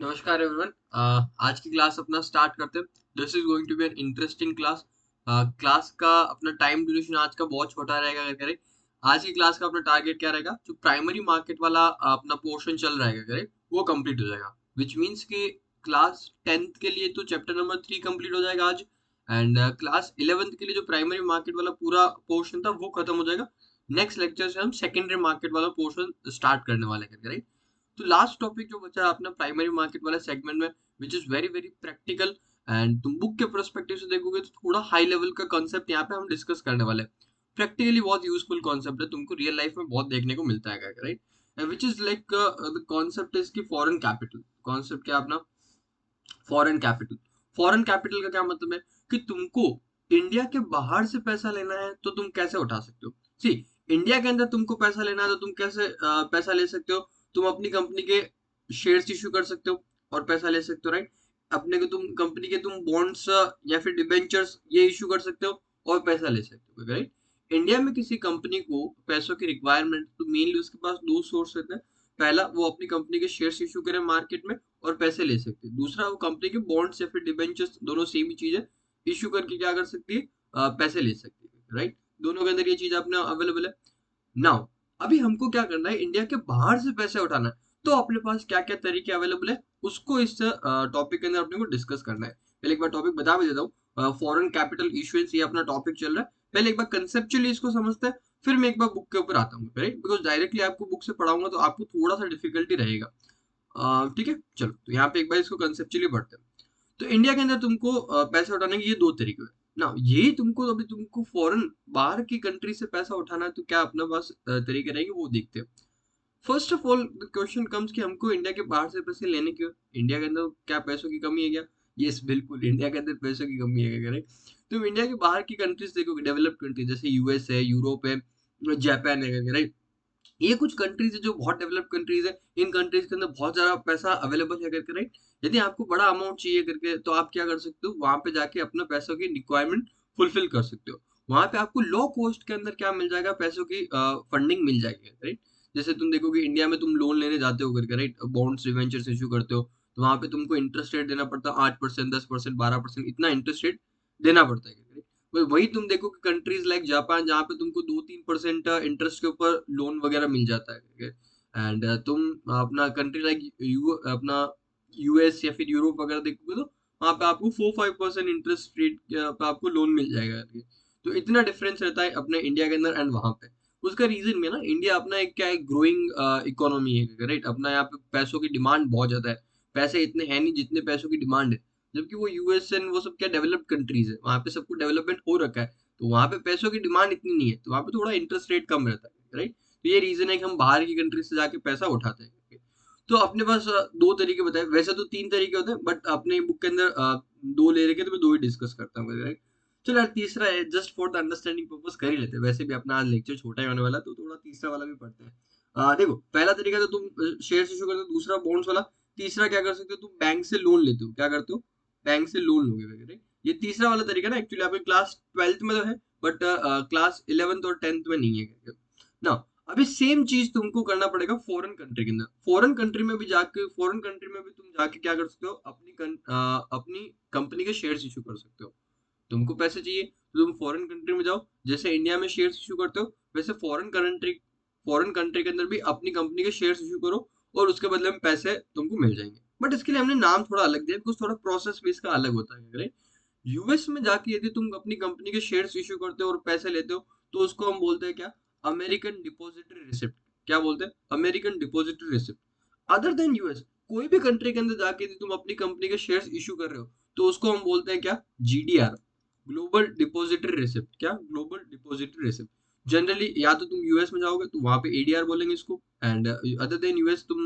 नमस्कार एवरीवन। आज की क्लास अपना स्टार्ट करते हैं। This is going to be an interesting class. Class का अपना टाइम ड्यूरेशन आज का बहुत छोटा रहेगा। अगर करें आज की क्लास का अपना टारगेट क्या रहेगा, जो प्राइमरी मार्केट वाला अपना पोर्शन चल रहा है करें वो कंप्लीट हो जाएगा। विच मीन्स कि क्लास 10th के लिए तो चैप्टर नंबर 3 कंप्लीट हो जाएगा आज। एंड क्लास 11th के लिए जो प्राइमरी मार्केट वाला पूरा पोर्शन था वो खत्म हो जाएगा। नेक्स्ट लेक्चर से हम सेकेंडरी मार्केट वाला पोर्शन स्टार्ट करने वाले हैं करें। तो लास्ट टॉपिक जो बचा अपना प्राइमरी मार्केट वाला सेगमेंट में, which is very very practical. And तुम बुक के परस्पेक्टिव से देखोगे तो थोड़ा हाई लेवल का कॉन्सेप्ट यहाँ पे हम डिस्कस करने वाले हैं। प्रैक्टिकली बहुत यूजफुल कॉन्सेप्ट है, तुमको रियल लाइफ में बहुत देखने को मिलता है, right. Which is like the concept is की फॉरेन कैपिटल। कॉन्सेप्ट क्या अपना फॉरेन कैपिटल। फॉरेन कैपिटल का क्या मतलब है कि तुमको इंडिया के बाहर से पैसा लेना है तो तुम कैसे उठा सकते हो। सी, इंडिया के अंदर तुमको पैसा लेना है तो तुम कैसे पैसा ले सकते हो। तुम अपनी कंपनी के शेयर्स इश्यू कर सकते हो और पैसा ले सकते हो, राइट। अपने को तुम कंपनी के तुम बॉन्ड्स या फिर डिबेंचर्स ये इश्यू कर सकते हो और पैसा ले सकते हो, राइट। इंडिया में किसी कंपनी को पैसों की रिक्वायरमेंट तो मेनली उसके पास दो सोर्स रहते हैं। पहला, वो अपनी कंपनी के शेयर्स इश्यू करे मार्केट में और पैसे ले सकती है। दूसरा, वो कंपनी के बॉन्ड्स या फिर डिबेंचर्स, दोनों सेम ही चीज है, इश्यू करके क्या कर सकती है, पैसे ले सकती है, राइट। दोनों के अंदर ये चीज अपने अवेलेबल है। नाउ, अभी हमको क्या करना है, इंडिया के बाहर से पैसे उठाना है। तो अपने पास क्या क्या तरीके अवेलेबल है उसको इस टॉपिक के अंदर अपने को डिस्कस करना है। पहले एक बार टॉपिक बता भी देता हूँ। फॉरेन कैपिटल इशुएंस, ये अपना टॉपिक चल रहा है। पहले एक बार कंसेप्चुअली इसको समझते हैं, फिर मैं एक बार बुक के ऊपर आता हूँ, राइट। बिकॉज डायरेक्टली आपको बुक से पढ़ाऊंगा तो आपको थोड़ा सा डिफिकल्टी रहेगा। ठीक है, चलो तो यहाँ पे एक बार इसको कंसेप्चुअली पढ़ते हैं। तो इंडिया के अंदर तुमको पैसे उठाने के ये दो तरीके हैं ना। यही तुमको अभी तुमको फॉरेन बाहर की कंट्री से पैसा उठाना है तो क्या अपने पास तरीके रहेंगे वो देखते हैं। First of all the question comes कि हमको इंडिया के बाहर से पैसे लेने क्यों। इंडिया के अंदर क्या पैसों की कमी है क्या? यस, बिल्कुल इंडिया के अंदर पैसों की कमी है, करेक्ट। तुम इंडिया के बाहर की कंट्रीज देखोगे, डेवलप्ड कंट्रीज जैसे यूएस है, यूरोप है, जापान है, राइट। ये कुछ कंट्रीज है जो बहुत डेवलप्ड कंट्रीज है। इन कंट्रीज के अंदर बहुत ज्यादा पैसा अवेलेबल है करके, राइट। यदि आपको बड़ा अमाउंट चाहिए करके तो आप क्या कर सकते हो, वहां पे जाके अपना पैसों की रिक्वायरमेंट फुलफिल कर सकते हो। वहां पे आपको लो कॉस्ट के अंदर क्या मिल जाएगा, पैसों की फंडिंग मिल जाएगी, राइट। जैसे तुम देखोगे इंडिया में तुम लोन लेने जाते हो करके, राइट, बॉन्ड्स डिवेंचर्स इश्यू करते हो, तो वहां पे तुमको इंटरेस्ट रेट देना पड़ता है 8%, 10%, 12%, इतना इंटरेस्ट रेट देना पड़ता है, right? वही तुम देखो कि कंट्रीज लाइक जापान, जहाँ पे तुमको 2-3% इंटरेस्ट के ऊपर लोन वगैरह मिल जाता है। एंड तुम अपना कंट्री लाइक अपना यूएस या फिर यूरोप वगैरह देखोगे तो वहाँ पे आपको 4-5% इंटरेस्ट रेट पे आपको लोन मिल जाएगा। तो इतना डिफरेंस रहता है अपने इंडिया के अंदर एंड वहाँ पे। उसका रीजन में ना, इंडिया अपना एक क्या है, ग्रोइंग इकोनॉमी है, राइट। अपना यहाँ पे पैसों की डिमांड बहुत ज्यादा है। पैसे इतने हैं नहीं जितने पैसों की डिमांड है। जबकि वो यूएस एंड वो सब क्या डेवलप्ड कंट्रीज है, वहां पे सब कुछ डेवलपमेंट हो रखा है। तो वहां पे पैसों की डिमांड इतनी नहीं है, तो वहां पे थोड़ा इंटरेस्ट रेट कम रहता है, राइट। तो ये रीजन है कि हम बाहर की कंट्री से जाके पैसा उठाते हैं। तो अपने पास दो तरीके बताए, वैसे तो तीन तरीके होते हैं बट अपने बुक के अंदर दो ले रखे तो मैं दो ही डिस्कस करता हूँ, राइट। चलो यार, तीसरा है just for the understanding purpose कर ही लेते हैं। वैसे भी अपना आज लेक्चर छोटा ही होने वाला है, तो थोड़ा तीसरा वाला भी पढ़ते हैं। देखो, पहला तरीका तो तुम शेयर इशू करते हो, दूसरा बॉन्ड्स वाला। तीसरा क्या कर सकते हो, तुम बैंक से लोन लेते हो। क्या करते हो, बैंक से लोन लोगे वगैरह। ये तीसरा वाला तरीका ना एक्चुअली आपके क्लास 12th में तो है बट क्लास 11th और 10th में नहीं है ना। अभी सेम चीज तुमको करना पड़ेगा फॉरेन कंट्री के अंदर। फॉरेन कंट्री में भी तुम जाके क्या कर सकते हो, अपनी कंपनी के शेयर्स इशू कर सकते हो। तुमको पैसे चाहिए तो तुम फॉरेन कंट्री में जाओ, जैसे इंडिया में शेयर्स इशू करते हो वैसे फॉरेन कंट्री के अंदर भी अपनी कंपनी के शेयर्स इशू करो और उसके बदले में पैसे तुमको मिल जाएंगे। बट इसके लिए हमने नाम थोड़ा अलग दिया बिकॉज थोड़ा प्रोसेस भी इसका अलग होता है, राइट। यूएस में जाके यदि तुम अपनी कंपनी के शेयर्स इशू करते हो और पैसे लेते हो तो उसको हम बोलते हैं क्या, अमेरिकन डिपॉजिटरी रिसिप्ट। क्या बोलते हैं, American depository receipt. Other than US, कोई भी कंट्री के अंदर जाके यदि तुम अपनी कंपनी के शेयर्स इशू कर रहे हो तो उसको हम बोलते हैं क्या, जीडीआर, ग्लोबल डिपॉजिटरी रिसिप्ट। क्या, ग्लोबल डिपॉजिटरी रिसिप्ट। जनरली या तो तुम यूएस में जाओगे तो वहां पे एडीआर बोलेंगे इसको। एंड अदर देन यूएस तुम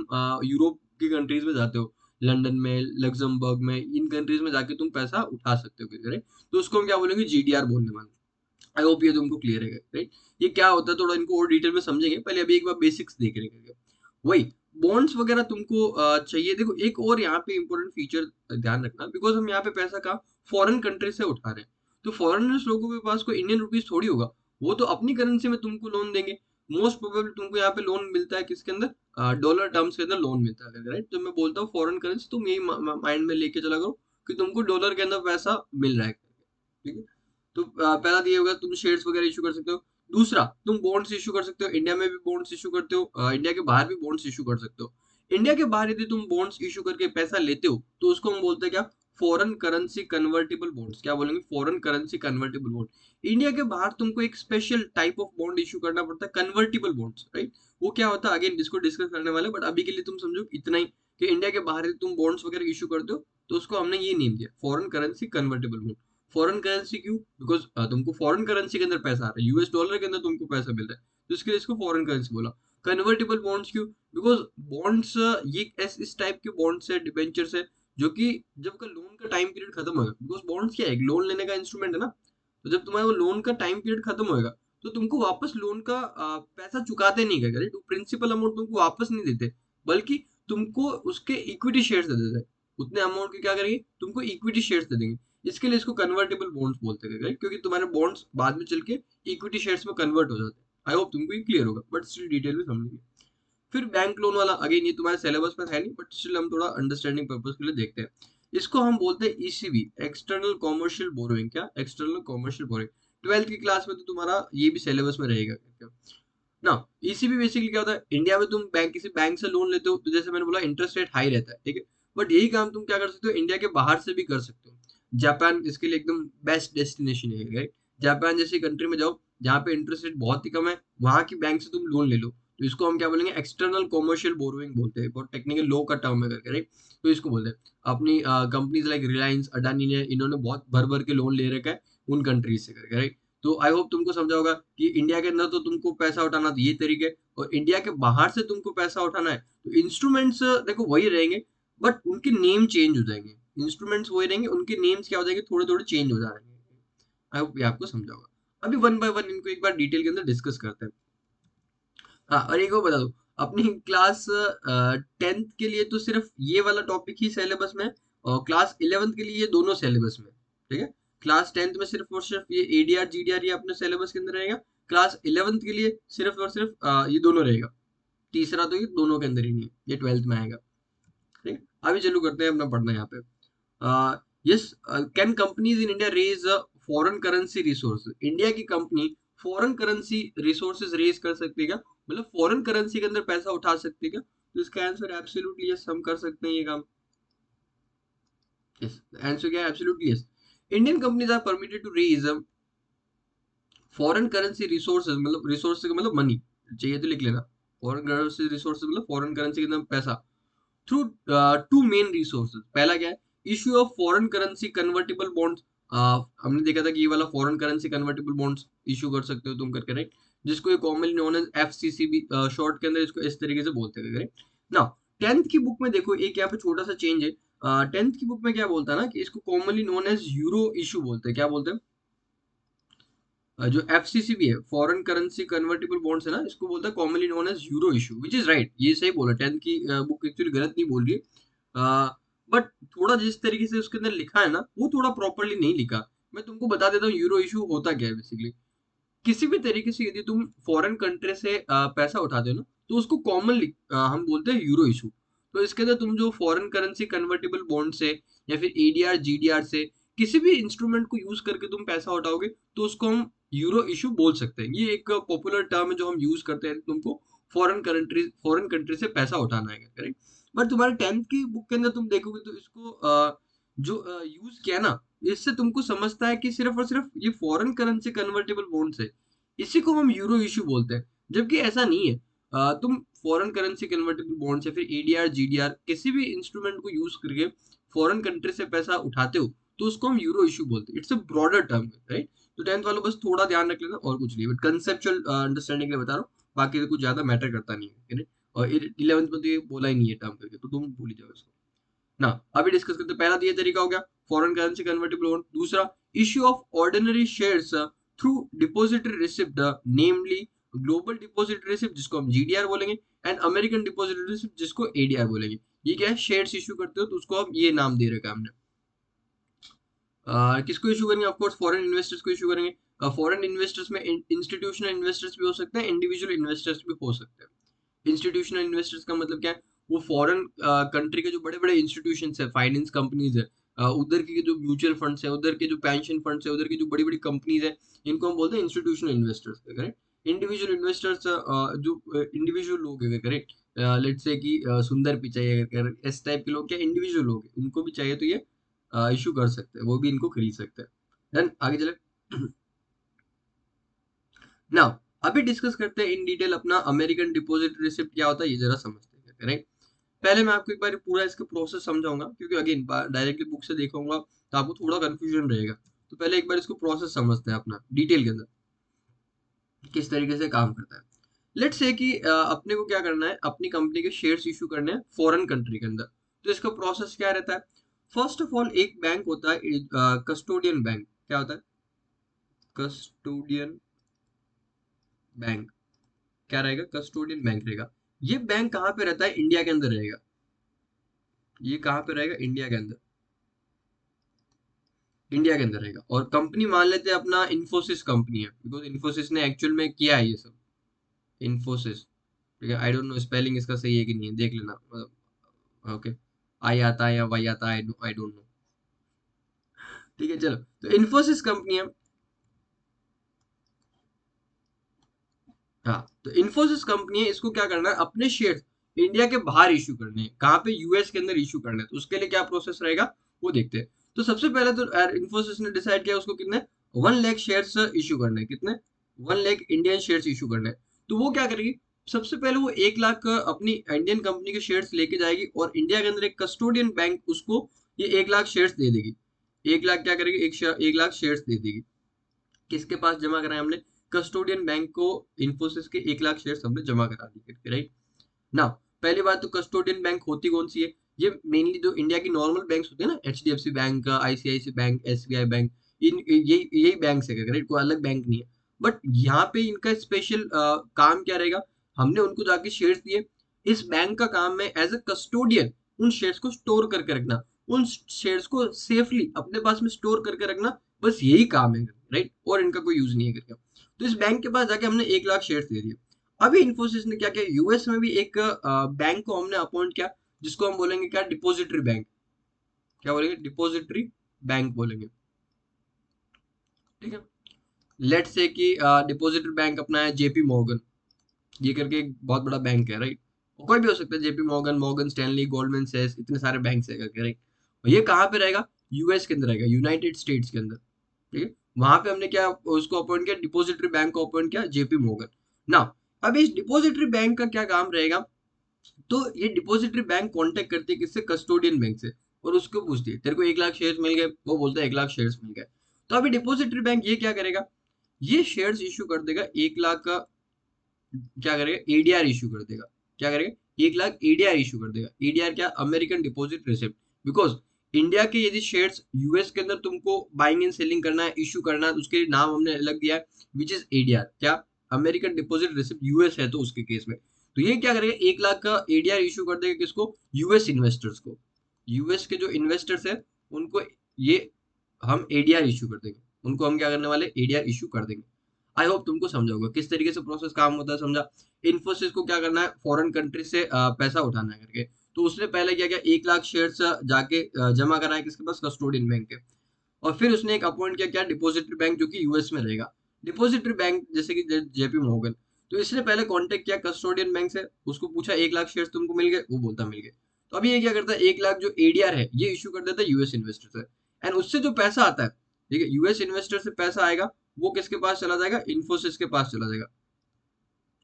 यूरोप की कंट्रीज में जाते हो, लंदन में, लग्जमबर्ग में, इन कंट्रीज में जाके तुम पैसा उठा सकते हो, राइट। तो उसको हम क्या बोलेंगे, जीडीआर बोलने वाले। आई होप ये तुमको क्लियर है, राइट। ये क्या होता है थोड़ा इनको और डिटेल में समझेंगे, पहले अभी एक बार बेसिक्स देख रहे हैं। वही बॉन्ड्स वगैरह तुमको चाहिए। देखो, एक और यहाँ पे इंपॉर्टेंट फीचर ध्यान रखना, बिकॉज हम यहाँ पे पैसा का फॉरेन कंट्री से उठा रहे हैं, तो फॉरेनर्स लोगों के पास कोई इंडियन रुपीज थोड़ी होगा। वो तो अपनी करेंसी में तुमको लोन देंगे। मोस्ट प्रोबेबली तुमको यहाँ पे लोन मिलता है किसके अंदर, डॉलर टर्म्स के अंदर लोन मिलता है, राइट? तो मैं बोलता हूँ फॉरेन करेंसी, तुम यही माइंड में लेके चला करो कि तुमको डॉलर के अंदर पैसा मिल रहा है, ठीक है? तो पहला तो ये होगा, तुम शेयर्स वगैरह इशू कर सकते हो। दूसरा, तुम बॉन्ड्स इशू कर सकते हो, इंडिया में भी बॉन्ड्स इशू करते हो, इंडिया के बाहर भी बॉन्ड्स इशू कर सकते हो। इंडिया के बाहर यदि तुम बॉन्ड्स इशू करके पैसा लेते हो तो उसको हम बोलते हैं क्या? Foreign currency convertible bonds. क्या बोलेंगे? Foreign currency convertible bond. India के बाहर तुमको एक special type of bond issue करना पड़ता है, कन्वर्टेबल बॉन्ड्स, राइट? वो क्या होता है, अगेन इसको डिस्कस करने वाले, बट अभी के लिए तुम समझो इतना ही कि इंडिया के बाहर यदि तुम बॉन्ड्स वगैरह इशू करते हो तो उसको हमने ये नेम दिया, foreign currency convertible bond. Foreign currency क्यों? बिकॉज तुमको फॉरेन करेंसी के अंदर पैसा आ रहा है, यूएस डॉलर के अंदर तुमको पैसा मिल रहा है, तो इसके लिए इसको फॉरेन करेंसी बोला। कन्वर्टेबल बॉन्ड्स क्यों? बिकॉज बॉन्ड्स ये इस टाइप के बॉन्ड्स है, डिबेंचर्स है, जो कि जब का लोन का टाइम पीरियड खत्म होगा, बिकॉज बॉन्ड्स क्या है, लोन लेने का इंस्ट्रूमेंट है ना, तो जब तुम्हारा वो लोन का टाइम पीरियड खत्म होएगा तो तुमको वापस लोन का पैसा चुकाते नहीं गए, राइट? प्रिंसिपल अमाउंट तुमको वापस नहीं देते, बल्कि तुमको उसके इक्विटी शेयर्स दे देते हैं। उतने अमाउंट के क्या करेंगे, तुमको इक्विटी शेयर्स दे देंगे। इसके लिए इसको कन्वर्टेबल बॉन्ड्स बोलते हैं, राइट? क्योंकि तुम्हारे बॉन्ड्स बाद में चल के इक्विटी शेयर्स में कन्वर्ट हो जाते हैं। आई होप तुमको ये क्लियर होगा, बट स्टिल डिटेल में समझेंगे। फिर बैंक लोन वाला, अगेन ये तुम्हारे सिलेबस में है नहीं, बट स्टिल हम थोड़ा अंडरस्टैंडिंग पर्पस के लिए देखते हैं। इसको हम बोलते हैं ईसीबी, एक्सटर्नल कॉमर्शियल बोरोइंग। क्या? External commercial borrowing. 12th की क्लास में तो तुम्हारा ये भी सिलेबस में रहेगा ना। ईसीबी बेसिकली क्या होता है, इंडिया में तुम किसी बैंक से लोन लेते हो तो जैसे मैंने बोला इंटरेस्ट रेट हाई रहता है, ठीक है? बट यही काम तुम क्या कर सकते हो, इंडिया के बाहर से भी कर सकते हो। जापान इसके लिए एकदम बेस्ट डेस्टिनेशन है, राइट? जापान जैसी कंट्री में जाओ जहाँ पे इंटरेस्ट रेट बहुत ही कम है, वहां की बैंक से तुम लोन ले लो, तो इसको हम क्या बोलेंगे, एक्सटर्नल कॉमर्शियल बोरोइंग बोलते हैं। बहुत टेक्निकल लो का टर्म है करके, राइट? तो इसको बोलते हैं। अपनी कंपनीज लाइक रिलायंस, अडानी ने, इन्होंने बहुत भर भर के लोन ले रखा है उन कंट्रीज से करके, राइट? तो आई होप तुमको समझा होगा कि इंडिया के अंदर तो तुमको पैसा उठाना तो ये तरीके, और इंडिया के बाहर से तुमको पैसा उठाना है तो इंस्ट्रूमेंट्स देखो वही रहेंगे, बट उनके नेम चेंज हो जाएंगे। इंस्ट्रूमेंट्स वही रहेंगे, उनके नेम्स क्या हो जाएंगे, थोड़े थोड़े चेंज हो जाएंगे। आई होप ये आपको समझा होगा। अभी वन बाय वन इनको एक बार डिटेल के अंदर डिस्कस करते हैं। हाँ, और एक और बता दो, अपनी क्लास 10th के लिए तो सिर्फ ये वाला टॉपिक ही सिलेबस में, और क्लास 11th के लिए ये दोनों सिलेबस में, ठीक है? क्लास 10th में सिर्फ और सिर्फ ये एडीआर जीडीआर ये अपने सिलेबस के अंदर रहेगा। क्लास 11th के लिए सिर्फ और सिर्फ ये दोनों रहेगा। तीसरा तो ये दोनों के अंदर ही नहीं है, ये 12th में आएगा, ठीक है? अभी चालू करते हैं अपना पढ़ना यहाँ पे। Yes, can companies in India raise foreign currency resources? India की company foreign currency resources raise कर सकती है क्या? मतलब फॉरेन करेंसी के अंदर पैसा उठा सकती है क्या? तो इसका आंसर एब्सोल्युटली यस, हम कर सकते हैं ये काम। यस, आंसर क्या है? Absolutely yes. Indian companies are permitted to raise foreign currency resources, मतलब रिसोर्स का मतलब मनी, चाहिए तो लिख लेना। फॉरेन करेंसी रिसोर्सेज मतलब फॉरेन करेंसी के अंदर पैसा, थ्रू टू मेन रिसोर्सेज। पहला क्या है? Issue of foreign currency convertible bonds. हमने देखा था कि ये वाला foreign currency convertible bonds issue कर सकते हो तुम करके, राइट? जिसको ये कॉमनली नोन एज एफसीसीबी, शॉर्ट के अंदर इसको इस तरीके से बोलते हैं, राइट? नाउ 10th की बुक में देखो एक यहाँ पे छोटा सा चेंज है। 10th की बुक में क्या बोलता है ना कि इसको commonly known as euro issue बोलते हैं। क्या बोलते हैं? जो एफसीसीबी है, फॉरेन करेंसी कन्वर्टेबल बॉन्ड्स है ना, इसको बोलता है commonly known as euro issue, which is right. ये सही बोला, 10th की बुक एक्चुअली गलत नहीं बोल रही है, बट थोड़ा जिस तरीके से उसके अंदर लिखा है ना वो थोड़ा प्रॉपरली नहीं लिखा। मैं तुमको बता देता हूँ यूरो इशू होता क्या है बेसिकली। किसी भी तरीके से यदि तुम फॉरेन कंट्री से पैसा उठाते हो ना तो उसको कॉमनली हम बोलते हैं यूरो इशू। तो इसके अंदर तुम जो फॉरेन करेंसी कन्वर्टेबल बॉन्ड से या फिर एडीआर जीडीआर से किसी भी इंस्ट्रूमेंट को यूज करके तुम पैसा उठाओगे तो उसको हम यूरो इशू बोल सकते हैं। ये एक पॉपुलर टर्म है जो हम यूज करते हैं तुमको फॉरेन कंट्री से पैसा उठाना है, करेक्ट? बट तुम्हारे 10th की बुक के अंदर तुम देखोगे तो इसको जो यूज किया ना, इससे तुमको समझता है कि सिर्फ और सिर्फ ये फॉरेन करेंसी कन्वर्टेबल बॉन्ड्स है, इसी को हम यूरो इशू बोलते हैं। जबकि ऐसा नहीं है। तुम फॉरेन करेंसी कन्वर्टेबल बॉन्ड्स या फिर एडीआर जीडीआर किसी भी इंस्ट्रूमेंट को यूज करके फॉरेन कंट्री से पैसा उठाते हो तो उसको हम यूरो इशू बोलते हैं। It's a broader term, right? तो 10th वालों बस थोड़ा ध्यान रख लेना और कुछ नहीं, बट कंसेप्चुअल अंडरस्टैंडिंग के लिए बता रहा हूँ, बाकी तो कुछ ज्यादा मैटर करता नहीं है, right? और 11th में तो ये बोला ही नहीं है टर्म करके, तो तुम भूल ही जाओ इसको ना। अभी डिस्कस करते हैं। पहला तो ये तरीका हो गया, फॉरेन करेंसी कन्वर्टेबल बॉन्ड। दूसरा, issue of ordinary shares through depository receipt, namely global depository receipt जिसको हम जीडीआर बोलेंगे, एंड अमेरिकन डिपॉजिटरी रिसिप्ट जिसको एडीआर बोलेंगे। ये क्या है? शेयर्स इशू करते हो तो उसको हम ये नाम दे रखा है हमने। किसको इशू करेंगे? ऑफ कोर्स फॉरेन इन्वेस्टर्स को इशू करेंगे। फॉरेन इन्वेस्टर्स में इंस्टीट्यूशनल इन्वेस्टर्स भी हो सकते हैं, इंडिविजुअल इन्वेस्टर्स भी हो सकते हैं। इंस्टीट्यूशनल इन्वेस्टर्स का मतलब क्या है, वो फॉरेन कंट्री के जो बड़े बड़े इंस्टीट्यूशंस है, फाइनेंस कंपनीज है, उधर के जो म्यूचुअल फंड्स है, उधर के जो पेंशन फंड्स है, उधर की जो बड़ी बड़ी कंपनीज है, इनको हम बोलते हैं institutional investors, correct. Individual investors जो इंडिविजुअल लोग है, करेक्ट, लेट्स से कि सुंदर पिचाई अगर इस टाइप के लोग क्या इंडिविजुअल लोग हैं, इनको भी चाहिए तो ये इशू कर सकते हैं, वो भी इनको खरीद सकते हैं। देन आगे चले। नाउ अभी डिस्कस करते हैं इन डिटेल अपना अमेरिकन डिपॉजिट रिसिप्ट क्या होता है, ये जरा समझते हैं, करेक्ट। पहले मैं आपको एक बार पूरा इसका प्रोसेस समझाऊंगा, क्योंकि अगेन डायरेक्टली बुक से देखूंगा तो आपको थोड़ा कंफ्यूजन रहेगा। तो पहले एक बार इसको प्रोसेस समझते हैं अपना डिटेल के अंदर, किस तरीके से काम करता है। लेट्स से कि अपने को क्या करना है, अपनी कंपनी के शेयर्स इशू करने हैं फॉरेन कंट्री के अंदर। तो इसका प्रोसेस क्या रहता है? फर्स्ट ऑफ ऑल एक बैंक होता है, कस्टोडियन बैंक। क्या होता है? Custodian bank. क्या रहेगा? कस्टोडियन बैंक रहेगा। ये बैंक कहाँ पे रहता है? इंडिया के अंदर रहेगा। ये कहाँ पे रहेगा? इंडिया के अंदर। इंडिया के अंदर रहेगा। और कंपनी मान लेते हैं अपना इन्फोसिस कंपनी है, बिकॉज इन्फोसिस ने एक्चुअल में किया है ये सब। इन्फोसिस, ठीक है। आई डोंट नो स्पेलिंग इसका सही है कि नहीं है, देख लेना, मतलब ओके। आई आता है या वाई आता है, आई डोंट नो। ठीक है, चलो। तो इन्फोसिस कंपनी है। हाँ, तो इन्फोसिस कंपनी है, इसको क्या करना है, अपने शेयर इंडिया के बाहर इशू करने हैं। कहाँ पे? यूएस के अंदर इशू करना है। तो उसके लिए क्या प्रोसेस रहेगा, वो देखते हैं। तो सबसे पहले तो इन्फोसिस ने डिसाइड किया उसको कितने 1 लाख शेयर्स इशू करने हैं। कितने? 1 लाख इंडियन शेयर्स इशू करने हैं। तो वो क्या करेगी, सबसे पहले वो 1 लाख अपनी इंडियन कंपनी के शेयर्स लेके जाएगी, और इंडिया के अंदर एक कस्टोडियन बैंक उसको ये 1 लाख शेयर्स दे देगी। 1 लाख क्या करेगी, 1 लाख शेयर्स दे देगी। किसके पास जमा कराए हमने? कस्टोडियन बैंक को। इन्फोसिस के 1 लाख शेयर हमने जमा करा दिए, राइट। ना, पहली बात तो कस्टोडियन बैंक होती कौन सी है? ये मेनली जो इंडिया की नॉर्मल बैंक्स होते हैं ना, HDFC bank, ICICI bank, SBI bank, इन यही बैंक है, राइट। कोई अलग बैंक नहीं है। बट यहाँ पे इनका स्पेशल काम क्या रहेगा, हमने उनको जाके शेयर्स दिए। इस बैंक का काम है एज अ कस्टोडियन उन शेयर्स को स्टोर करके रखना, उन शेयर्स को सेफली अपने पास में स्टोर करके रखना, बस यही काम है, राइट। और इनका कोई यूज नहीं है करके। तो इस बैंक के पास जाके हमने 1 लाख शेयर्स दे दिए। अभी इन्फोसिस ने क्या किया, यूएस में भी एक बैंक को हमने अपॉइंट किया, जिसको हम बोलेंगे क्या, डिपॉजिटरी बैंक। क्या बोलेंगे? डिपॉजिटरी बैंक बोलेंगे, ठीक है। लेट्स से कि डिपॉजिटरी बैंक अपना है जेपी मॉर्गन, ये करके एक बहुत बड़ा बैंक है, राइट। कोई भी हो सकता है, JP Morgan, Morgan Stanley, Goldman सैक्स, इतने सारे बैंक है करके, राइट। और ये कहाँ पे रहेगा? यूएस के अंदर रहेगा, यूनाइटेड स्टेट्स के अंदर, ठीक है। वहां पे हमने क्या उसको अपॉइंट किया, डिपॉजिटरी बैंक को अपॉइंट किया, जेपी मॉर्गन। ना, अब इस डिपॉजिटरी बैंक का क्या काम रहेगा, तो ये डिपॉजिटरी बैंक कांटेक्ट करती है किससे? कस्टोडियन बैंक से। और उसको पूछती है तेरे को 1 लाख शेयर्स मिल गए, वो बोलता है 1 लाख शेयर्स मिल गए। तो अभी डिपॉजिटरी बैंक ये क्या करेगा, ये शेयर्स इशू कर देगा 1 लाख का। क्या करेगा? एडीआर इशू कर देगा। क्या करेगा? 1 लाख एडीआर इशू कर देगा। एडीआर क्या? American deposit receipt. Because India के यदि शेयर्स यूएस के अंदर तुमको बाइंग एंड सेलिंग करना है, इशू करना है, तो उसके लिए नाम हमने अलग दिया है, विच इज एडीआर। क्या? American deposit receipt. यूएस है तो उसके केस में तो ये क्या करेगा, 1 लाख का एडीआर इशू कर देगा। किसको? यूएस इन्वेस्टर्स को। यूएस के जो इन्वेस्टर्स है उनको ये हम एडीआर इशू कर देंगे। उनको हम क्या करने वाले? एडीआर इशू कर देंगे। आई होप तुमको समझा होगा किस तरीके से प्रोसेस काम होता है, समझा। इन्फोसिस को क्या करना है, फॉरेन कंट्री से पैसा उठाना है करके। तो उसने पहले क्या किया, 1 लाख शेयर्स जाके जमा कराया किसके पास? कस्टोडियन बैंक के। और फिर उसने एक अपॉइंट किया क्या, डिपॉजिटरी बैंक, जो कि यूएस में रहेगा। डिपॉजिटरी बैंक जैसे कि जेपी मॉर्गन। तो इसने पहले कांटेक्ट किया कस्टोडियन बैंक से, उसको पूछा 1 लाख शेयर्स तुमको मिल गए, वो बोलता मिल गए। तो अभी ये क्या करता है, 1 लाख जो एडीआर है ये इशू कर देता है यूएस इन्वेस्टर से। एंड उससे जो पैसा आता है, ठीक है, यूएस इन्वेस्टर से पैसा आएगा, वो किसके पास चला जाएगा? इन्फोसिस के पास चला जाएगा।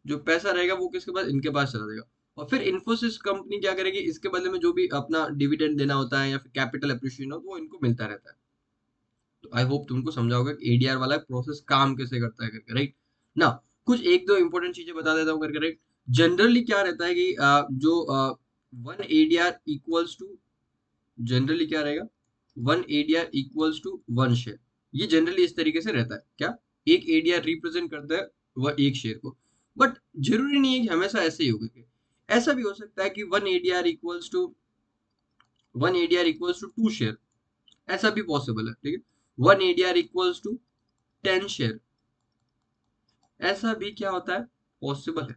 जो पैसा रहेगा वो किसके पास? इनके पास चला जाएगा। और फिर इन्फोसिस कंपनी क्या करेगी, इसके बदले में जो भी अपना डिविडेंड देना होता है या फिर कैपिटल अप्रिशिएशन हो, वो इनको मिलता रहता है। तो आई होप तुमको समझा होगा कि एडीआर वाला प्रोसेस काम कैसे करता है करके, राइट ना। कुछ एक दो इंपॉर्टेंट चीजें बता देता हूँ करके, राइट। जनरली क्या रहता है कि जो 1 एडीआर इक्वल्स टू, जनरली क्या रहेगा, 1 एडीआर इक्वल्स टू 1 शेयर। ये जनरली इस तरीके से रहता है। क्या? एक एडीआर रिप्रेजेंट करता है वह एक शेयर को। बट जरूरी नहीं है कि हमेशा ऐसे ही होगा। ऐसा भी हो सकता है कि 1 एडीआर इक्वल्स टू 2 शेयर, ऐसा भी पॉसिबल है, ठीक है। 1 एडीआर इक्वल्स टू 10 शेयर, ऐसा भी क्या होता है, पॉसिबल है।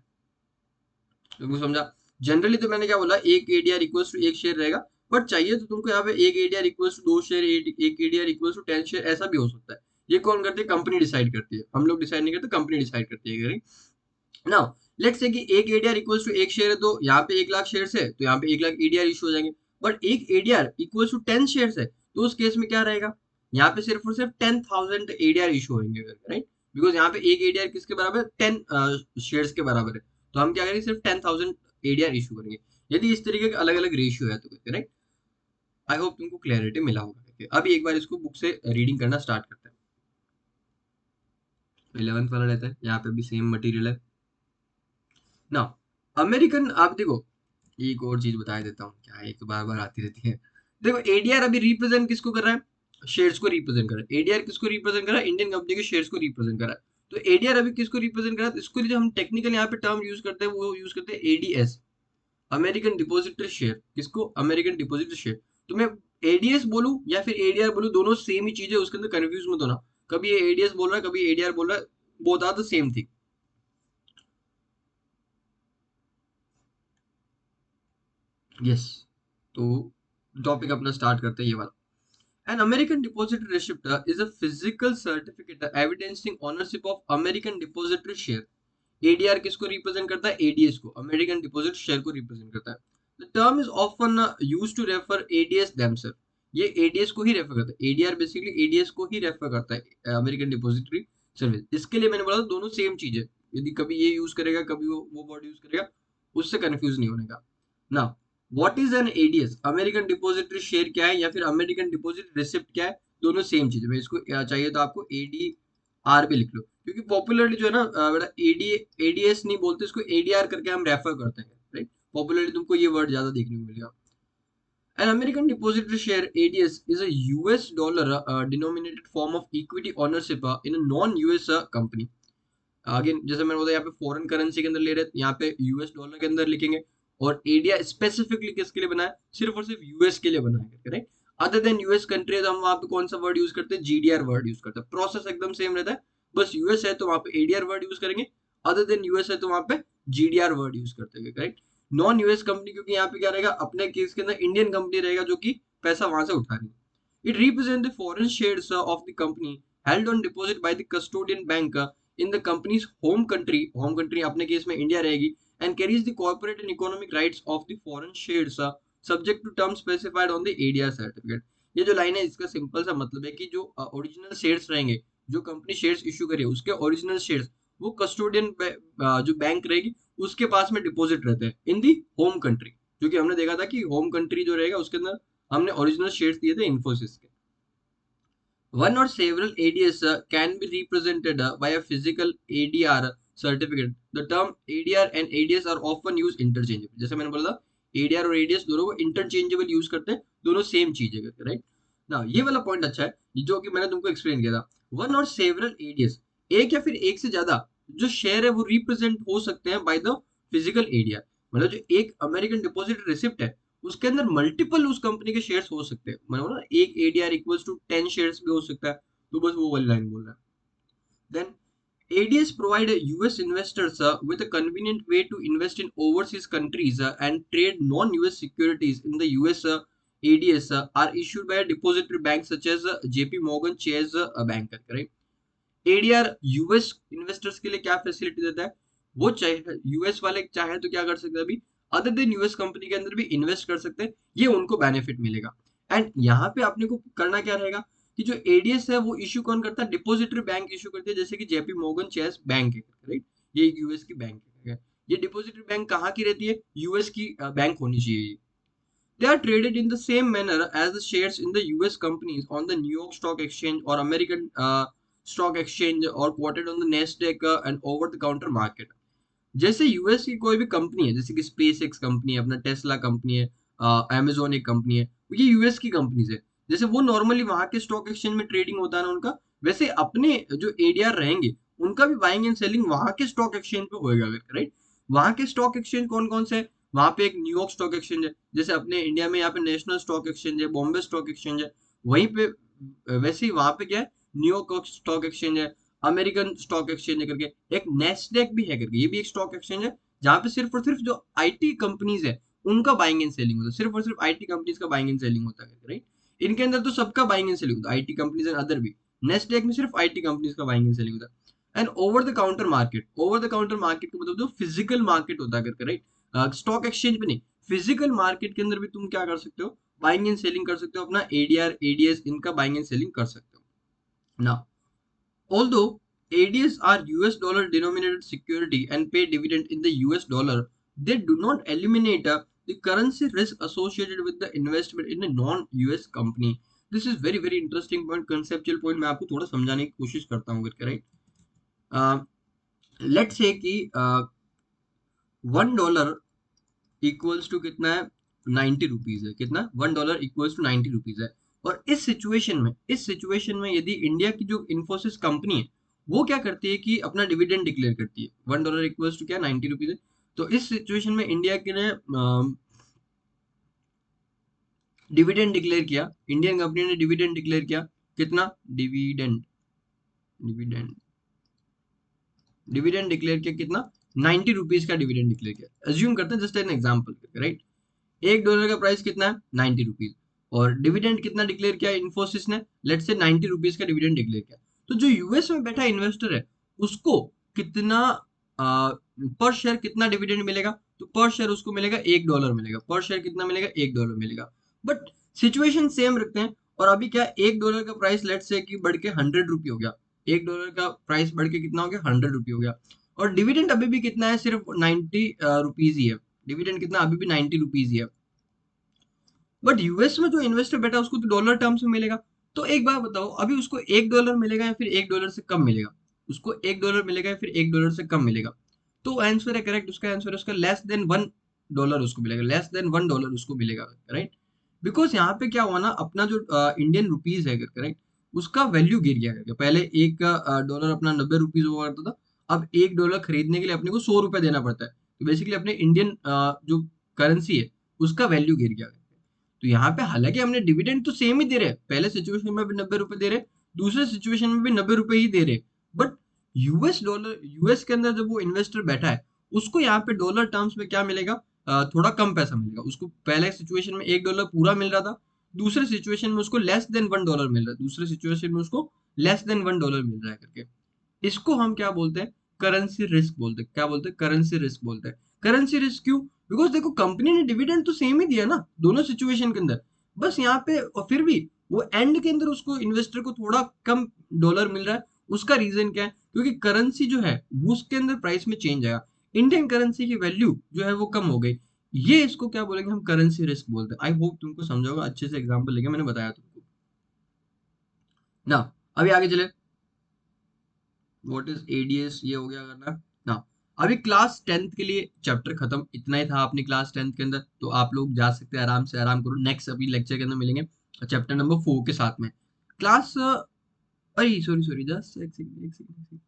तुमको समझा? जनरली तो मैंने क्या बोला, एक एडीआर इक्वल्स टू एक शेयर रहेगा, बट चाहिए तो तुमको यहाँ पे एक एडीआर इक्वल्स टू 2 शेयर, एक एडीआर इक्वल्स टू 10 शेयर, ऐसा भी हो सकता है। ये कौन करती है? कंपनी डिसाइड करती है, हम लोग डिसाइड नहीं करते, कंपनी डिसाइड करती है। नाउ लेट्स से कि एक एडीआर इक्वल्स टू एक शेयर है, तो यहाँ पे 1 लाख शेयर है, तो यहाँ पे 1 लाख एडीआर इशू हो जाएंगे। बट एक एडीआर इक्वल्स टू 10 शेयर है, तो उस केस में क्या रहेगा? यहाँ पे सिर्फ और सिर्फ 10,000 एडीआर इशू होंगे, राइट? बिकॉज यहाँ पे एक एडीआर किसके बराबर है? 10 शेयर्स के बराबर है। तो हम क्या करेंगे? सिर्फ 10,000 एडीआर इशू करेंगे, यदि इस तरीके के अलग अलग रेशियो है तो, राइट? आई होप तुमको क्लैरिटी मिला होगा। अभी एक बार इसको बुक से रीडिंग करना स्टार्ट करते हैं। 11th वाला रहता है, यहाँ पे भी सेम मटेरियल है ना। अमेरिकन, आप देखो, एक और चीज बता देता हूँ, क्या है, एक तो बार बार आती रहती है। देखो एडीआर अभी रिप्रेजेंट किसको कर रहा है? शेयर्स को रिप्रेजेंट कर रहा है। एडीआर किसको रिप्रेजेंट कर रहा है? इंडियन कंपनी के शेयर्स को रिप्रेजेंट कर रहा है। तो एडीआर अभी किसको रिप्रेजेंट कर रहा है? तो इसको जो हम टेक्निकल यहाँ पे टर्म यूज करते हैं, वो यूज करते हैं एडीएस, अमेरिकन डिपोजिटरी शेयर। किसको? American depository share. तो मैं एडीएस बोलूं या फिर एडीआर बोलूं, दोनों सेम ही चीज है, उसके अंदर कंफ्यूज मत होना। कभी ये एडीएस बोल रहा है, कभी एडीआर बोल रहा है, both are the same thing. Yes, तो टॉपिक अपना स्टार्ट करते हैं, ये वाला। An American depository receipt is a physical certificate evidencing ownership of American depository share. ADR किसको रिप्रेजेंट करता है? ADS को, American Depository Share को रिप्रेजेंट करता है। The term is often used to refer ADS themselves. ये ADS को ही refer करता है। ADR बेसिकली ADS को ही रेफर करता है, American Depository Service। इसके लिए मैंने बोला था दोनों सेम चीज है, यदि कभी ये यूज करेगा, कभी वो वर्ड यूज करेगा, उससे कंफ्यूज नहीं होने का ना। What is an ADS? American depository share क्या है, या फिर अमेरिकन डिपोजिट रिसिप्ट क्या है? दोनों सेम चीज है। मैं इसको चाहिए तो आपको एडीआर भी लिख लो, क्योंकि पॉपुलरली जो है ना बेटा, एडीएस नहीं बोलते, इसको एडीआर करके हम रेफर करते हैं, राइट? पॉपुलरली तुमको ये वर्ड ज्यादा देखने को मिलेगा। An American depository share (ADS) is a US dollar denominated form of equity ownership in a non-US company. Again जैसे मैंने बोला, यहाँ पे फॉरेन करेंसी के अंदर ले रहे हैं, यहाँ पे यूएस डॉलर के अंदर लिखेंगे। और एडिया स्पेसिफिकली किसके लिए बना है? सिर्फ और सिर्फ यूएस के लिए बना है, correct? Other than US country है तो हम वहां पे कौन सा वर्ड यूज करते हैं? जीडीआर वर्ड यूज करते हैं। प्रोसेस एकदम सेम रहता है, बस यूएस है तो वहां पे एडीआर वर्ड यूज करेंगे, अदर देन यूएस है तो वहां पे जीडीआर वर्ड यूज करते हैं, करेक्ट? नॉन यूएस कंपनी, क्योंकि यहाँ पे क्या रहेगा, अपने केस के अंदर इंडियन कंपनी रहेगा जो कि पैसा वहां से उठा रही है। It represent the foreign shares of the company held on deposit by the custodian bank in the company's home country अपने केस में इंडिया रहेगी, and carries the corporate and economic rights of the foreign shares subject to terms specified on the ADR certificate। ये जो line है, इसका simple सा मतलब है कि जो ओरिजिनल शेयर्स रहेंगे, जो कंपनी शेयर्स इशू करी है, उसके ओरिजिनल शेयर्स वो कस्टोडियन जो बैंक रहेगी उसके पास में डिपॉजिट रहते हैं इन दी होम कंट्री। जो कि हमने देखा था कि होम कंट्री जो रहेगा उसके अंदर हमने ओरिजिनल शेयर्स दिए थे इन्फोसिस के। One or several ADS can be represented by a physical ADR certificate. The term ADR and ADS are often used interchangeably. जैसे मैंने बोला था, ADR और ADS दोनों को interchangeable यूज करते हैं, दोनों सेम चीज है, राइट? ना ये वाला पॉइंट अच्छा है, जो कि मैंने तुमको एक्सप्लेन किया था। वन और सेवरल एडीएस, एक या फिर एक से ज्यादा जो शेयर है वो रिप्रेजेंट हो सकते हैं बाय द फिजिकल एडीआर। मतलब जो एक अमेरिकन डिपॉजिट रिसिप्ट है, उसके अंदर मल्टीपल उस कंपनी के शेयर्स हो सकते हैं। मतलब ना, एक एडीआर इक्वल्स टू 10 शेयर्स भी हो सकता है। तो बस वो वाली लाइन बोल रहा है। Then ADS provide US investors with a convenient way to invest in overseas countries and trade non-US securities in the US. ADS are issued by a depository bank such as JP Morgan Chase Bank, correct? ADR US investors के लिए क्या facility देता है? वो चाहे US वाले चाहे तो क्या कर सकते हैं, अभी अदर देन यूएस कंपनी के अंदर भी इन्वेस्ट कर सकते हैं, ये उनको बेनिफिट मिलेगा। एंड यहाँ पे आपने को करना क्या रहेगा कि जो एडीएस है वो इशू कौन करता है? डिपॉजिटरी बैंक इशू करती है, जैसे कि जेपी मॉर्गन चेस बैंक है, राइट? ये एक यूएस की बैंक है। ये डिपॉजिटरी बैंक कहाँ की रहती है? यूएस की बैंक होनी चाहिए। They are traded in the same manner as the shares in the US companies on the New York Stock Exchange or American Stock Exchange or quoted on the Nasdaq and over the counter market। जैसे US की कोई भी company है, जैसे कि space x company है, अपना Tesla company है, अमेजोन एक कंपनी है, ये यूएस की कंपनीज है। जैसे वो नॉर्मली वहां के स्टॉक एक्सचेंज में ट्रेडिंग होता है ना उनका, वैसे अपने जो एडीआर रहेंगे उनका भी बाइंग एंड सेलिंग वहां के स्टॉक एक्सचेंज पे होएगा, राइट? वहां के स्टॉक एक्सचेंज कौन कौन से है? वहां पे एक न्यूयॉर्क स्टॉक एक्सचेंज है, जैसे अपने इंडिया में यहाँ पे नेशनल स्टॉक एक्सचेंज है, बॉम्बे स्टॉक एक्सचेंज है, वहीं पे वैसे ही वहां पे क्या है? न्यूयॉर्क स्टॉक एक्सचेंज है, अमेरिकन स्टॉक एक्सचेंज है करके, एक नेस्डेक भी है करके, ये भी एक स्टॉक एक्सचेंज है जहाँ पे सिर्फ और सिर्फ जो आईटी कंपनीज है उनका बाइंग एंड सेलिंग होता है, सिर्फ और सिर्फ आईटी कंपनीज का बाइंग एंड सेलिंग होता है, राइट। इनके अंदर तो सबका बाइंग एंड सेलिंग होता है, आईटी कंपनीज एंड अदर भी। नेस्डेक में सिर्फ आईटी कंपनीज का बाइंग एंड सेलिंग होता है। And over the counter market, over the counter market का मतलब जो फिजिकल मार्केट होता है करके, राइट, स्टॉक एक्सचेंज पे नहीं, फिजिकल मार्केट के अंदर भी तुम क्या कर सकते हो, बाइंग एंड सेलिंग कर सकते हो, अपना एडीआर एडीएस इनका बाइंग एंड सेलिंग कर सकते हो ना। Although ADS are US dollar denominated security and pay dividend in the US dollar, they do not eliminate the currency risk associated with the investment in a non-US company. This is very very interesting point, conceptual point. मैं आपको थोड़ा समझाने की कोशिश करता हूँ करके, right. Let's say कि $1 इक्वल्स टू कितना है, 90 रुपीज है। कितना, $1 इक्वल्स टू 90 रुपीज है। और इस सिचुएशन में यदि इंडिया की जो इन्फोसिस कंपनी है वो क्या करती है कि अपना डिविडेंड डिक्लेयर करती है, $1 इक्वल्स टू क्या, 90 रुपीज है। तो इस सिचुएशन में इंडिया के ने डिविडेंड डिक्लेयर किया, इंडियन कंपनी ने डिविडेंड डिक्लेयर किया। कितना, डिविडेंड डिविडेंड डिविडेंड डिक्लेयर किया कितना, 90 रुपीज का डिविडेंड डिक्लेयर किया। अज्यूम करते हैं जस्ट एन एग्जाम्पल, राइट। $1 का प्राइस कितना है, 90 रुपीज, और डिविडेंड कितना डिक्लेयर किया इन्फोसिस ने, लेट से 90 रुपीज का डिविडेंड डिक्लेयर किया। तो जो यूएस में बैठा इन्वेस्टर है उसको कितना पर शेयर कितना डिविडेंड मिलेगा, तो पर शेयर उसको मिलेगा $1 मिलेगा। पर शेयर कितना मिलेगा, $1 मिलेगा। बट सिचुएशन सेम रखते हैं, और अभी क्या, $1 का प्राइस लेट से कि बढ़ के 100 रुपये हो गया। $1 का प्राइस बढ़ के कितना हो गया, 100 रुपये हो गया। और डिविडेंड अभी भी कितना है, सिर्फ 90 रुपीज ही है। डिविडेंड कितना, अभी भी 90 रुपीज ही है। बट यूएस में जो इन्वेस्टर बैठा उसको तो डॉलर टर्म्स में मिलेगा। तो एक बात बताओ, अभी उसको $1 मिलेगा या फिर $1 से कम मिलेगा, उसको $1 मिलेगा या फिर $1 से कम मिलेगा। तो आंसर है करेक्ट, उसका आंसर है उसका लेस देन $1 उसको मिलेगा, लेस देन $1 उसको मिलेगा, राइट। बिकॉज यहाँ पे क्या हुआ ना, अपना जो इंडियन रुपीज है, करेक्ट, उसका वैल्यू गिर गया करके। पहले एक डॉलर अपना 90 रुपीज हुआ करता था, अब $1 खरीदने के लिए अपने को 100 रुपए देना पड़ता है। तो बेसिकली अपने इंडियन जो करेंसी है उसका वैल्यू गिर गया। तो यहाँ पे हालांकि हमने डिविडेंड तो सेम ही दे रहे हैं, पहले सिचुएशन में भी 90 रुपए दे रहे, दूसरे सिचुएशन में भी 90 रुपए ही दे रहे, बट यूएस के अंदर जब वो इन्वेस्टर बैठा है उसको यहाँ पे डॉलर टर्म्स में क्या मिलेगा, थोड़ा कम पैसा मिलेगा उसको। पहले सिचुएशन में $1 पूरा मिल रहा था, दूसरे सिचुएशन में उसको लेस देन $1 मिल रहा है, दूसरे सिचुएशन में उसको लेस देन $1 मिल रहा है करके। इसको हम क्या बोलते हैं, करेंसी रिस्क बोलते हैं। क्या बोलते हैं, करेंसी रिस्क बोलते हैं। करेंसी रिस्क क्यों, बिकॉज देखो कंपनी ने डिविडेंड तो सेम ही दिया ना दोनों सिचुएशन के अंदर, बस यहाँ पे और फिर भी वो एंड के अंदर उसको इन्वेस्टर को थोड़ा कम डॉलर मिल रहा है। उसका रीजन क्या है, क्योंकि करेंसी जो है वो उसके अंदर प्राइस में चेंज आया, इंडियन करेंसी की वैल्यू जो है वो कम हो गई। ये इसको क्या बोलेंगे हम, करेंसी रिस्क बोलते हैं। आई होप तुमको समझा होगा, अच्छे से एग्जाम्पल लेके मैंने बताया तुमको ना। अभी आगे चले, व्हाट इज एडीएस, ये हो गया करना ना। अभी क्लास 10th के लिए चैप्टर खत्म, इतना ही था अपनी क्लास 10th के अंदर। तो आप लोग जा सकते हैं आराम से, आराम करो। नेक्स्ट अभी लेक्चर के अंदर मिलेंगे चैप्टर नंबर 4 के साथ में। क्लास अरे सॉरी सॉरी, जस्ट एक सेकंड एक सेकंड।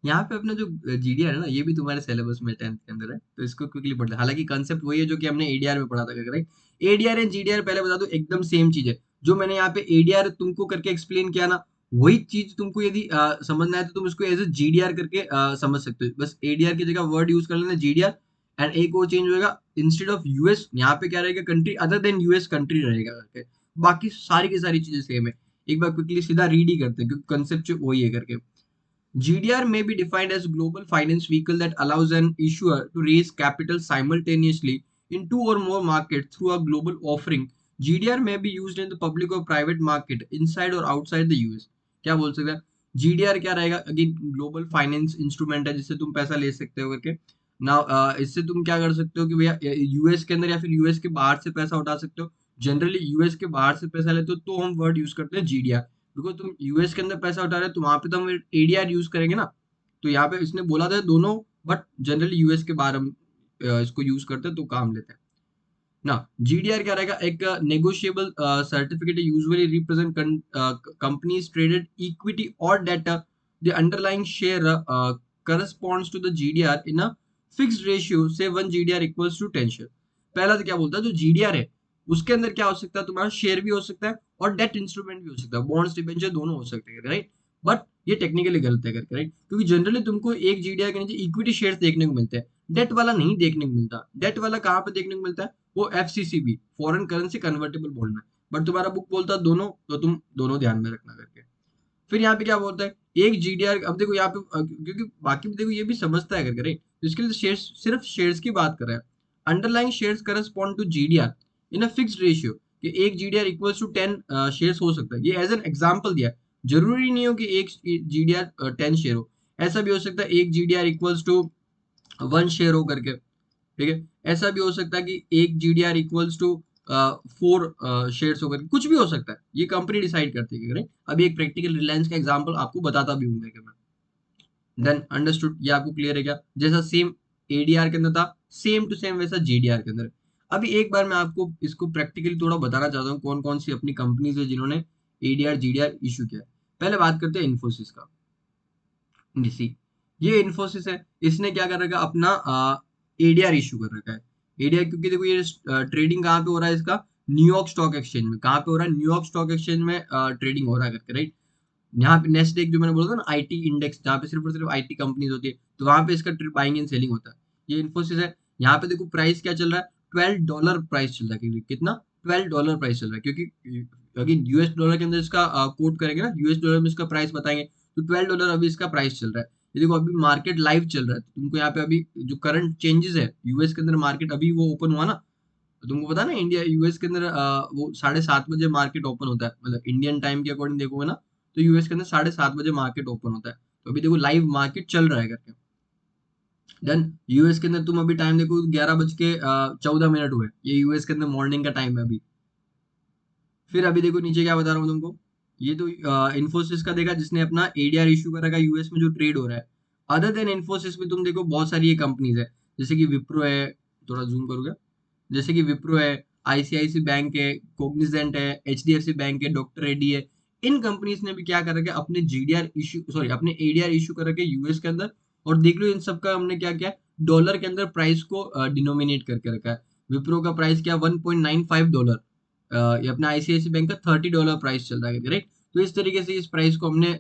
यहाँ पे अपना जो जीडीआर है ना, ये भी तुम्हारे सिलेबस में 10th के अंदर है, तो इसको क्विकली पढ़ते हैं। हालांकि कंसेप्ट वही है जो कि हमने एडीआर में पढ़ा था, राइट। एडीआर एंड जीडीआर पहले बता दो एकदम सेम चीज है। जो मैंने यहाँ पे एडीआर तुमको करके एक्सप्लेन किया ना, वही चीज तुमको यदि समझना है तो तुम इसको एज ए जीडीआर करके समझ सकते हो। बस एडीआर की जगह वर्ड यूज कर लेना, जीडीआर। एंड एक और चेंज होगा, इंस्टेड ऑफ यूएस यहाँ पे क्या रहेगा, country other than US country रहेगा करके। बाकी सारी की सारी चीजें सेम है। एक बार क्विकली सीधा रीड ही करते हैं क्योंकि कंसेप्ट वही है करके। GDR may be defined as a global finance vehicle that allows an issuer to raise capital simultaneously in two or more markets through a global offering. GDR may be used in the public or private market inside or outside the US. क्या बोल सकते हैं, GDR क्या रहेगा, again global finance instrument है जिससे तुम पैसा ले सकते हो करके ना। इससे तुम क्या कर सकते हो कि भैया यूएस के अंदर या फिर यूएस के बाहर से पैसा उठा सकते हो। जनरली यूएस के बाहर से पैसा लेते हो तो हम वर्ड यूज करते हैं जीडीआर, बिकॉज तुम यूएस के अंदर पैसा उठा रहे हो तो वहां पे तो हम एडीआर यूज करेंगे ना। तो यहाँ पे इसने बोला था दोनों, बट जनरली यूएस के बाहर हम इसको यूज करते हैं तो काम लेते हैं ना। जीडीआर क्या रहेगा, एक negotiable certificate usually represent companies traded equity और debt the underlying share corresponds to the GDR in a fixed ratio से 1 जीडीआर इक्वल्स टू 10 शेयर। पहला तो क्या बोलता है, जो जीडीआर है उसके अंदर क्या हो सकता है, तुम्हारा शेयर भी हो सकता है और डेट इंस्ट्रूमेंट भी हो सकता है, बॉन्ड्स डिबेंचर दोनों हो सकते हैं, राइट। बट ये टेक्निकली गलत है करके, राइट, क्योंकि जनरली तुमको एक जीडीआर के नीचे इक्विटी शेयर्स देखने को मिलते हैं। डेट वाला नहीं देखने को मिलता। डेट वाला कहाँ पे देखने को मिलता है? वो एफसीसीबी, फॉरेन करेंसी कन्वर्टेबल बॉन्ड में। बट तुम्हारा बुक बोलता है दोनों, तो तुम दोनों ध्यान में रखना करके। फिर यहाँ पे क्या बोलता है, एक जीडीआर। अब देखो यहाँ पे क्योंकि बाकी भी देखो ये भी समझता है करके, राइट? तो इसके लिए शेयर्स, सिर्फ शेयर्स की बात कर रहे हैं। Underlying shares correspond to GDR in a fixed ratio, कि एक जीडीआर इक्वल्स टू 10 शेयर्स हो सकता है। ये एज एन एग्जांपल दिया है। जरूरी नहीं हो कि एक जीडीआर 10 शेयर हो। ऐसा भी हो सकता है एक जीडीआर इक्वल्स टू 1 शेयर हो करके, ठीक है? ऐसा भी हो सकता है कि एक जीडीआर इक्वल्स टू 4 शेयर्स होकर, कुछ भी हो सकता है। ये कंपनी डिसाइड करती है, राइट? अभी एक प्रैक्टिकल रिलायंस का एग्जांपल आपको बताता भी हूँ मैं। देन अंडरस्टूड, ये आपको क्लियर है क्या? जैसा सेम एडीआर के अंदर था, सेम टू सेम वैसा जीडीआर के अंदर है। अभी एक बार मैं आपको इसको प्रैक्टिकली थोड़ा बताना चाहता हूँ कौन कौन सी अपनी कंपनीज है जिन्होंने एडीआर जीडीआर इशू किया है। पहले बात करते हैं इन्फोसिस का। इसी ये इन्फोसिस है, इसने क्या कर रखा है, अपना एडीआर इशू कर रखा है। एडीआर क्योंकि देखो ये ट्रेडिंग कहाँ पे हो रहा है इसका? न्यूयॉर्क स्टॉक एक्सचेंज में। कहाँ पे हो रहा है? न्यूयॉर्क स्टॉक एक्सचेंज में ट्रेडिंग हो रहा है करके, राइट? यहाँ पे नेस्डेक जो मैंने बोला था ना, आईटी इंडेक्स, जहाँ पे सिर्फ और सिर्फ आईटी कंपनीज होती है, तो वहां पे इसका बाइंग एंड सेलिंग होता है। ये इन्फोसिस है। यहाँ पे देखो प्राइस क्या चल रहा है, $12 प्राइस चल रहा है। कितना? $12 प्राइस चल रहा है, क्योंकि अगर यूएस डॉलर के अंदर इसका कोट करेंगे ना, यूएस डॉलर में इसका प्राइस बताएंगे, तो $12 अभी इसका प्राइस चल रहा है। ये देखो अभी मार्केट लाइव चल रहा है, तो तुमको यहाँ पे अभी जो करंट चेंजेस है यूएस के अंदर, मार्केट अभी वो ओपन हुआ ना, तो तुमको पता है ना, इंडिया यूएस के अंदर वो 7:30 बजे मार्केट ओपन होता है, मतलब इंडियन टाइम के अकॉर्डिंग देखोगे ना, तो यूएस के अंदर 7:30 बजे मार्केट ओपन होता है। तो अभी देखो लाइव मार्केट चल रहा है करके। देन यूएस के अंदर तुम अभी टाइम देखो, 11:14 हुए, ये यूएस के अंदर मॉर्निंग का टाइम है अभी। फिर अभी देखो नीचे क्या बता रहा हूँ तुमको, ये तो इन्फोसिस का देखा जिसने अपना एडीआर इशू कर रखा है यूएस में जो ट्रेड हो रहा है। अदर देन इन्फोसिस में तुम देखो बहुत सारी ये कंपनीज है, जैसे कि विप्रो है, थोड़ा जूम करोगे, जैसे कि विप्रो है, आईसीआईसी बैंक है, कोग्निजेंट है, एचडीएफसी बैंक है, डॉक्टर रेड्डी है। इन कंपनीज ने भी क्या कर रखा है, अपने जीडीआर इशू, सॉरी अपने एडीआर इशू कर रखे यूएस के अंदर। और देख लो इन सब का हमने क्या किया, डॉलर के अंदर प्राइस को डिनोमिनेट करके रखा है। विप्रो का प्राइस क्या, $1.95। ये अपना आईसीआईसी बैंक का $30 प्राइस चल रहा है, राइट? तो इस तरीके से इस प्राइस को हमने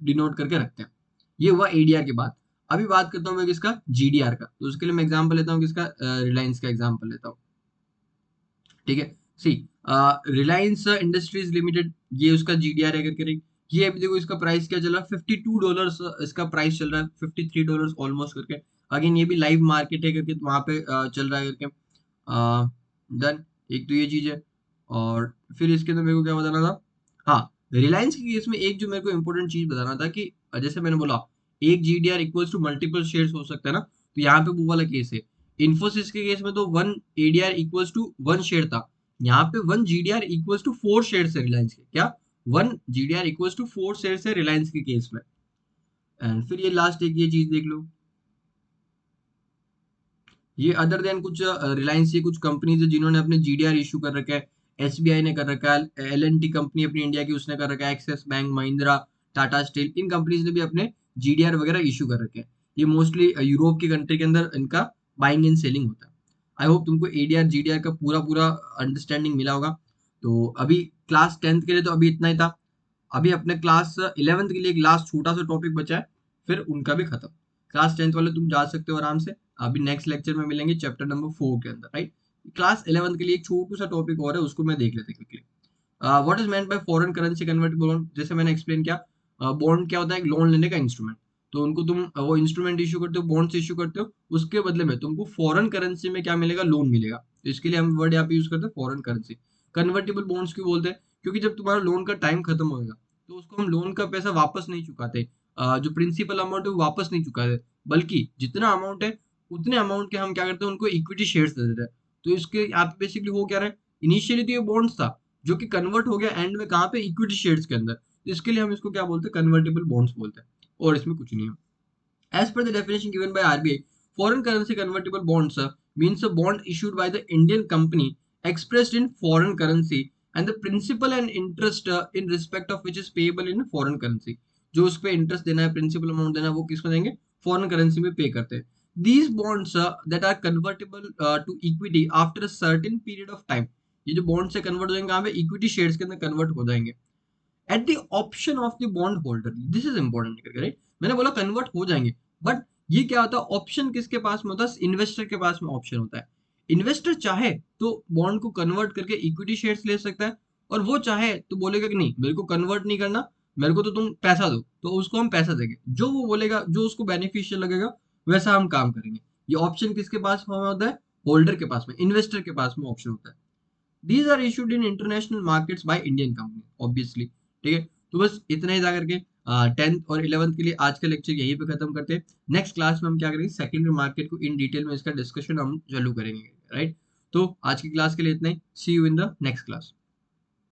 डिनोट करके रखते हैं। ये हुआ एडीआर की बात। अभी बात करता हूँ मैं किसका, जीडीआर का। तो उसके लिए मैं एग्जांपल लेता हूँ किसका, रिलायंस का एग्जांपल लेता हूँ, ठीक है? सी रिलायंस इंडस्ट्रीज लिमिटेड, ये उसका जीडीआर है करके, right? ये अभी देखो इसका प्राइस क्या चल रहा है, $52 इसका प्राइस चल रहा है, $53 ऑलमोस्ट करके। अगेन ये भी लाइव मार्केट है करके, तो वहां पे चल रहा है करके। डन, एक तो ये चीज है। और फिर इसके अंदर मेरे को क्या बताना था, हाँ, रिलायंस के केस में एक जो मेरे को इंपॉर्टेंट चीज बताना था कि जैसे मैंने बोला एक GDR equals to multiple shares हो सकता है ना, तो यहाँ पे वो वाला केस है। इन्फोसिस के केस में तो 1 एडीआर इक्वल्स टू 1 शेयर था। यहाँ पे 1 जीडीआर इक्वल्स टू 4 शेयर है रिलायंस के, क्या? 1 जीडीआर इक्वल्स टू 4 शेयर है रिलायंस के केस में। एंड फिर ये लास्ट एक ये चीज देख लो, ये अदर देन कुछ रिलायंस की कुछ कंपनीज है जिन्होंने अपने जीडीआर इशू कर रखा है। एसबीआई ने कर रखा है, एलएनटी कंपनी अपनी इंडिया की उसने कर रखा है, Axis bank, Mahindra, Tata steel, इन कंपनीज ने भी अपने जीडीआर वगैरह इशू कर रखे हैं। ये मोस्टली यूरोप की कंट्री के अंदर इनका बाइंग एंड सेलिंग होता है। आई होप तुमको एडीआर जीडीआर का पूरा पूरा अंडरस्टैंडिंग मिला होगा। तो अभी क्लास 10th के लिए तो अभी इतना ही था। अभी अपने क्लास 11th के लिए एक लास्ट छोटा सा टॉपिक बचा है, फिर उनका भी खत्म। क्लास 10th वाले तुम जा सकते हो आराम से। अभी नेक्स्ट लेक्चर में मिलेंगे चैप्टर नंबर 4 के अंदर, राइट? क्लास 11th के लिए एक छोटू सा टॉपिक और है, उसको मैं देख लेते quickly. What is meant by foreign currency convertible bond? जैसे मैंने एक्सप्लेन किया, बॉन्ड क्या होता है, एक लोन लेने का इंस्ट्रूमेंट। तो उनको तुम वो इंस्ट्रूमेंट इशू करते हो, बॉन्ड्स इशू करते हो, उसके बदले में तुमको फॉरेन करेंसी में क्या मिलेगा, लोन मिलेगा। तो इसके लिए हम वर्ड यहाँ पे यूज करते हैं फॉरेन करेंसी। कन्वर्टिबल बॉन्ड्स क्यों बोलते हैं? क्योंकि जब तुम्हारा लोन का टाइम खत्म होगा, तो उसको हम लोन का पैसा वापस नहीं चुकाते। जो प्रिंसिपल अमाउंट है वो वापस नहीं चुकाते, बल्कि जितना अमाउंट है उतने अमाउंट के हम क्या करते हैं, उनको इक्विटी शेयर्स दे देते हैं। तो इसके यहाँ पे बेसिकली हो क्या रहा है, इनिशियली तो ये बॉन्ड्स था जो कि कन्वर्ट हो गया एंड में कहाँ पे, इक्विटी शेयर्स के अंदर। तो इसके लिए हम इसको क्या बोलते हैं, कन्वर्टेबल बॉन्ड्स बोलते हैं। और इसमें कुछ नहीं है। As per the definition given by RBI, foreign currency convertible bonds means a bond issued by the Indian company expressed in foreign currency and the principal and interest in respect of which is payable in foreign currency. जो उस पे interest देना है, principal amount देना है, वो किसको देंगे, फॉरेन करेंसी में पे करते हैं। These bonds that are convertible to equity after a certain period of time, ये जो बॉन्ड से कन्वर्ट हो जाएंगे कहाँ पे, इक्विटी शेयर्स के अंदर कन्वर्ट हो जाएंगे at the option of the bond holder. This is important, right? मैंने बोला कन्वर्ट हो जाएंगे, बट ये क्या होता है, ऑप्शन किसके पास में होता है, इन्वेस्टर के पास में ऑप्शन होता है। इन्वेस्टर चाहे तो बॉन्ड को कन्वर्ट करके इक्विटी शेयर्स ले सकता है, और वो चाहे तो बोलेगा कि नहीं मेरे को कन्वर्ट नहीं करना, मेरे को तो तुम पैसा दो, तो उसको हम पैसा देंगे, जो वो बोलेगा जो उसको बेनिफिशियल लगेगा वैसा हम काम करेंगे। ये ऑप्शन किसके पास में होता है, होल्डर के पास में, इन्वेस्टर के पास में ऑप्शन होता है। These are issued in international markets by Indian company obviously. ठीक है, तो बस इतना ही था करके 10th और 11th के लिए आज का लेक्चर यहीं पे खत्म करते हैं। नेक्स्ट क्लास में हम क्या करेंगे, सेकेंडरी मार्केट को इन डिटेल में इसका डिस्कशन हम चालू करेंगे, राइट। तो आज की क्लास के लिए इतना ही, see you in the next class.